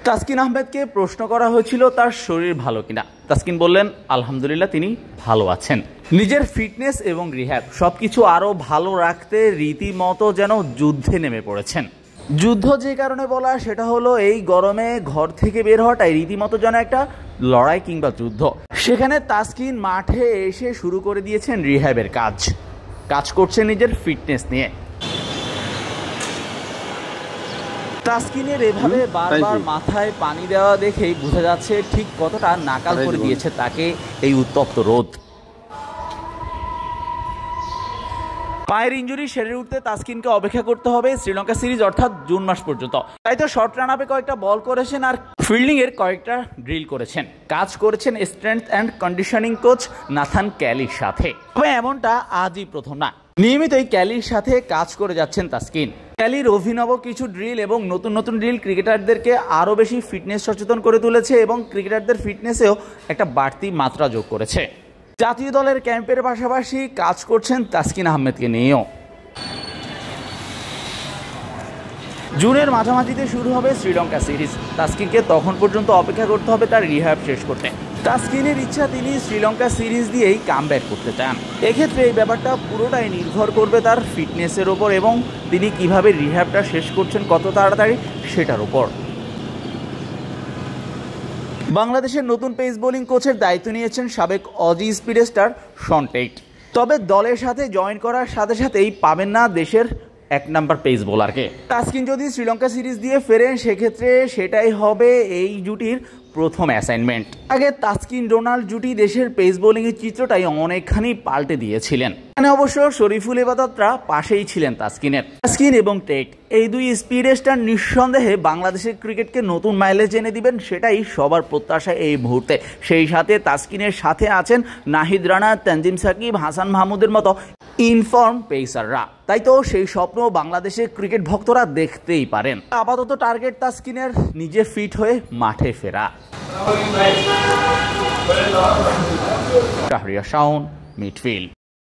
তাসকিন আহমেদকে প্রশ্ন করা হয়েছিল তার শরীর ভালো কিনা। তাসকিন বললেন আলহামদুলিল্লাহ তিনি ভালো আছেন। নিজের ফিটনেস এবং রিহ্যাব সবকিছু আরো ভালো রাখতে রীতিমতো যেন যুদ্ধে নেমে পড়েছেন। যুদ্ধ যে কারণে বলা সেটা হলো এই গরমে ঘর থেকে বের হওয়াটাই রীতিমতো যেন একটা লড়াই কিংবা যুদ্ধ। সেখানে তাসকিন মাঠে এসে শুরু করে দিয়েছেন রিহ্যাবের কাজ করছেন নিজের ফিটনেস নিয়ে। তাসকিনের এভাবে বারবার মাথায় পানি দেওয়া দেখেই বোঝা যাচ্ছে ঠিক কতটা নাকাল করে দিয়েছে তাকে এই উত্তপ্ত রোদ। পায়ের ইনজুরি সেরে উঠতে তাসকিনকে অপেক্ষা করতে হবে শ্রীলঙ্কা সিরিজ অর্থাৎ জুন মাস পর্যন্ত। তাই তো শর্ট রান আপে কয়েকটা বল করেছেন আর ফিল্ডিং এর কয়েকটা ড্রিল করেছেন। কাজ করেছেন strength and conditioning coach Nathan ক্যালির সাথে। তবে এমনটা আজই প্রথম না, নিয়মিতই ক্যালির সাথে কাজ করে যাচ্ছেন তাসকিন। ক্যালির অভিনব কিছু ড্রিল এবং নতুন নতুন ড্রিল ক্রিকেটারদেরকে আরও বেশি ফিটনেস সচেতন করে তুলেছে এবং ক্রিকেটারদের ফিটনেসেও একটা বাড়তি মাত্রা যোগ করেছে। জাতীয় দলের ক্যাম্পের পাশাপাশি কাজ করছেন তাসকিন আহমেদকে নিয়েও। জুনের মাঝামাঝিতে শুরু হবে শ্রীলঙ্কা সিরিজ। তাসকিনকে তখন পর্যন্ত অপেক্ষা করতে হবে তার রিহ্যাব শেষ করতে। তাসকিনের ইচ্ছা তিনি শ্রীলঙ্কা সিরিজ দিয়েই কামব্যাক করতে চান। এক্ষেত্রে এই ব্যাপারটা পুরোটাই নির্ভর করবে তার ফিটনেসের ওপর এবং তিনি কিভাবে রিহ্যাবটা শেষ করছেন কত তাড়াতাড়ি সেটার উপর। বাংলাদেশের নতুন পেস বোলিং কোচের দায়িত্ব নিয়েছেন সাবেক Aussie speed star Shaun Tait. তবে দলের সাথে জয়েন করার সাথে সাথেই পাবেন না দেশের এক নাম্বার পেস বোলারকে। তাসকিন যদি শ্রীলঙ্কা সিরিজ দিয়ে ফেরেন সেক্ষেত্রে সেটাই হবে এই জুটির প্রথম অ্যাসাইনমেন্ট। আগে তাসকিন ডোনাল্ড জুটি দেশের পেস বোলিংয়ের চিত্রটাই অনেকখানি পাল্টে দিয়েছিলেন। এখানে অবশ্য শরীফুল ইবাদতরা পাশেই ছিলেন তাসকিনের। তাসকিন এবং টেট এই দুই স্পিড স্টার নিঃসন্দেহে বাংলাদেশের ক্রিকেটকে নতুন মাইলেজ এনে দিবেন, সেটাই সবার প্রত্যাশা এই মুহূর্তে। সেই সাথে তাসকিনের সাথে আছেন নাহিদ রানা, তানজিম সাকিব, হাসান মাহমুদের মতো ইনফর্ম পেসাররা। তাই তো সেই স্বপ্ন বাংলাদেশের ক্রিকেট ভক্তরা দেখতেই পারেন। আপাতত টার্গেট তাসকিনের নিজে ফিট হয়ে মাঠে ফেরা। শাহরিয়ার শাওন, মিডফিল্ড।